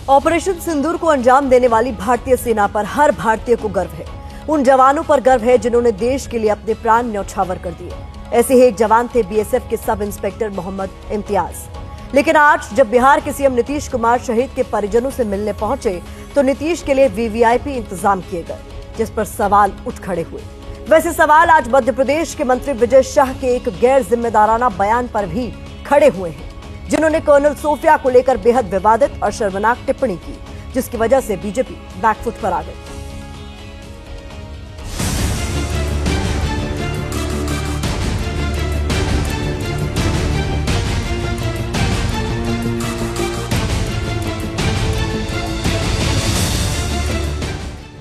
Operation सिंदूर को अंजाम देने वाली भारतीय सेना पर हर भारतीय को गर्व है। उन जवानों पर गर्व है जिन्होंने देश के लिए अपने प्राण न्यौछावर कर दिए। ऐसे ही एक जवान थे बीएसएफ के सब इंस्पेक्टर मोहम्मद इम्तियाज। लेकिन आज जब बिहार के सीएम नीतीश कुमार शहीद के परिजनों से मिलने पहुंचे तो नीतीश के लिए वीवीआईपी इंतजाम किए गए, जिस पर सवाल उठ खड़े हुए। वैसे सवाल आज मध्य प्रदेश के मंत्री विजय शाह के एक गैर जिम्मेदाराना बयान पर भी खड़े हुए हैं, जिन्होंने कर्नल सोफिया को लेकर बेहद विवादित और शर्मनाक टिप्पणी की, जिसकी वजह से बीजेपी बैकफुट पर आ गई।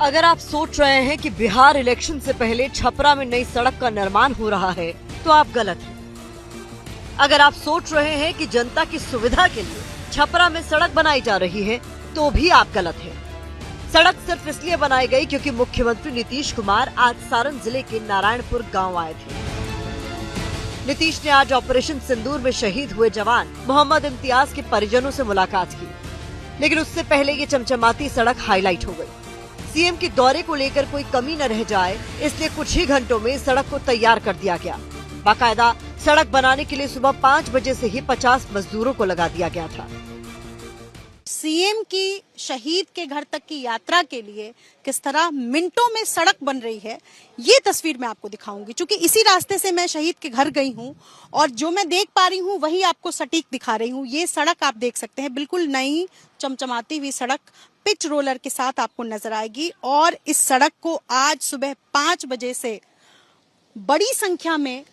अगर आप सोच रहे हैं कि बिहार इलेक्शन से पहले छपरा में नई सड़क का निर्माण हो रहा है तो आप गलत हैं। अगर आप सोच रहे हैं कि जनता की सुविधा के लिए छपरा में सड़क बनाई जा रही है तो भी आप गलत हैं। सड़क सिर्फ इसलिए बनाई गई क्योंकि मुख्यमंत्री नीतीश कुमार आज सारण जिले के नारायणपुर गांव आए थे। नीतीश ने आज ऑपरेशन सिंदूर में शहीद हुए जवान मोहम्मद इम्तियाज के परिजनों से मुलाकात की, लेकिन उससे पहले ये चमचमाती सड़क हाईलाइट हो गई। सीएम के दौरे को लेकर कोई कमी न रह जाए, इसलिए कुछ ही घंटों में सड़क को तैयार कर दिया गया। बाकायदा सड़क बनाने के लिए सुबह 5 बजे से ही 50 मजदूरों को लगा दिया गया था। सीएम की शहीद के घर तक की यात्रा के लिए किस तरह मिनटों में सड़क बन रही है, ये तस्वीर मैं आपको दिखाऊंगी। क्योंकि इसी रास्ते से मैं शहीद के घर गई हूँ और जो मैं देख पा रही हूँ वही आपको सटीक दिखा रही हूँ। ये सड़क आप देख सकते हैं, बिल्कुल नई चमचमाती हुई सड़क पिच रोलर के साथ आपको नजर आएगी। और इस सड़क को आज सुबह 5 बजे से बड़ी संख्या में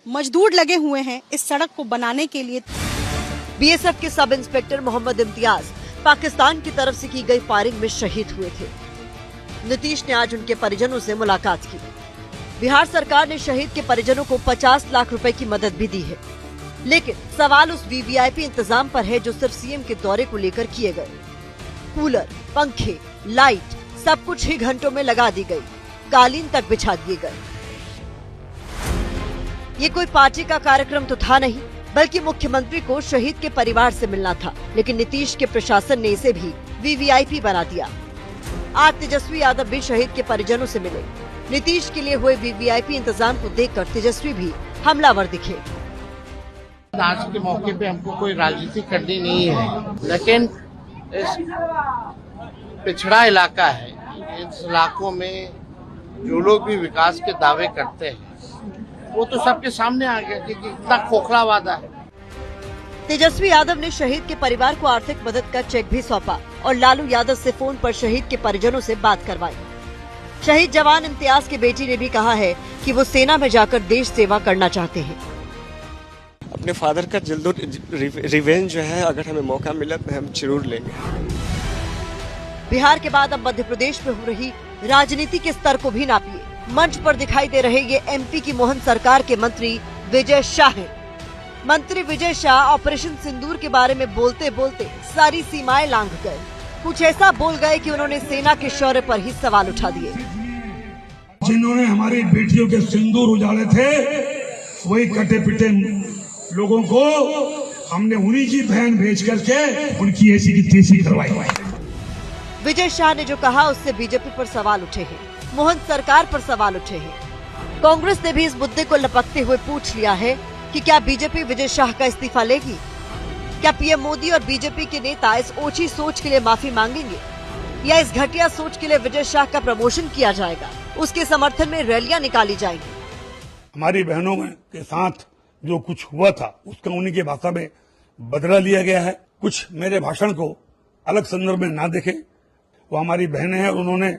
मजदूर लगे हुए हैं इस सड़क को बनाने के लिए। बीएसएफ के सब इंस्पेक्टर मोहम्मद इम्तियाज पाकिस्तान की तरफ से की गई फायरिंग में शहीद हुए थे। नीतीश ने आज उनके परिजनों से मुलाकात की। बिहार सरकार ने शहीद के परिजनों को 50 लाख रुपए की मदद भी दी है, लेकिन सवाल उस वीवीआईपी इंतजाम पर है जो सिर्फ सीएम के दौरे को लेकर किए गए। कूलर, पंखे, लाइट सब कुछ ही घंटों में लगा दी गई, कालीन तक बिछा दिए गए। ये कोई पार्टी का कार्यक्रम तो था नहीं, बल्कि मुख्यमंत्री को शहीद के परिवार से मिलना था, लेकिन नीतीश के प्रशासन ने इसे भी वीवीआईपी बना दिया। आज तेजस्वी यादव भी शहीद के परिजनों से मिले। नीतीश के लिए हुए वीवीआईपी इंतजाम को देखकर तेजस्वी भी हमलावर दिखे। आज के मौके पे हमको कोई राजनीति करनी नहीं है, लेकिन इस पिछड़ा इलाका है, इस इलाकों में जो लोग भी विकास के दावे करते हैं वो तो सबके सामने आ गया कि कितना खोखला वादा है। तेजस्वी यादव ने शहीद के परिवार को आर्थिक मदद का चेक भी सौंपा और लालू यादव से फोन पर शहीद के परिजनों से बात करवाई। शहीद जवान इम्तियाज की बेटी ने भी कहा है कि वो सेना में जाकर देश सेवा करना चाहते हैं। अपने फादर का जल्दो रिवेंज जो है, अगर हमें मौका मिला तो हम जरूर लेंगे। बिहार के बाद अब मध्य प्रदेश में हो रही राजनीति के स्तर को भी नापिए। मंच पर दिखाई दे रहे ये एमपी की मोहन सरकार के मंत्री विजय शाह हैं। मंत्री विजय शाह ऑपरेशन सिंदूर के बारे में बोलते बोलते सारी सीमाएं लांघ गए। कुछ ऐसा बोल गए कि उन्होंने सेना के शौर्य पर ही सवाल उठा दिए। जिन्होंने हमारी बेटियों के सिंदूर उजाड़े थे, वही कटे पिटे लोगों को हमने उन्हीं की बहन भेज करके उनकी ऐसी की तैसी करवाई। विजय शाह ने जो कहा उससे बीजेपी पर सवाल उठे हैं, मोहन सरकार पर सवाल उठे हैं। कांग्रेस ने भी इस मुद्दे को लपकते हुए पूछ लिया है कि क्या बीजेपी विजय शाह का इस्तीफा लेगी? क्या पीएम मोदी और बीजेपी के नेता इस ओछी सोच के लिए माफी मांगेंगे, या इस घटिया सोच के लिए विजय शाह का प्रमोशन किया जाएगा, उसके समर्थन में रैलियां निकाली जाएंगी? हमारी बहनों के साथ जो कुछ हुआ था उसका उन्हीं की भाषा में बदला लिया गया है। कुछ मेरे भाषण को अलग संदर्भ में ना देखें, वो हमारी बहनें हैं और उन्होंने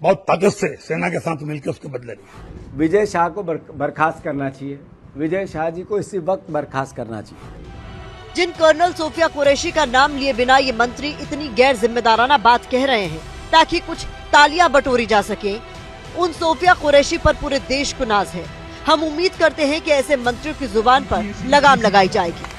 बहुत ताकत से सेना के साथ मिलकर उसके बदले लिए। विजय शाह को बर्खास्त करना चाहिए। विजय शाह जी को इसी वक्त बर्खास्त करना चाहिए। जिन कर्नल सोफिया कुरैशी का नाम लिए बिना ये मंत्री इतनी गैर जिम्मेदाराना बात कह रहे हैं ताकि कुछ तालियां बटोरी जा सके, उन सोफिया कुरैशी पर पूरे देश को नाज है। हम उम्मीद करते हैं कि ऐसे मंत्रियों की जुबान पर लगाम लगाई जाएगी।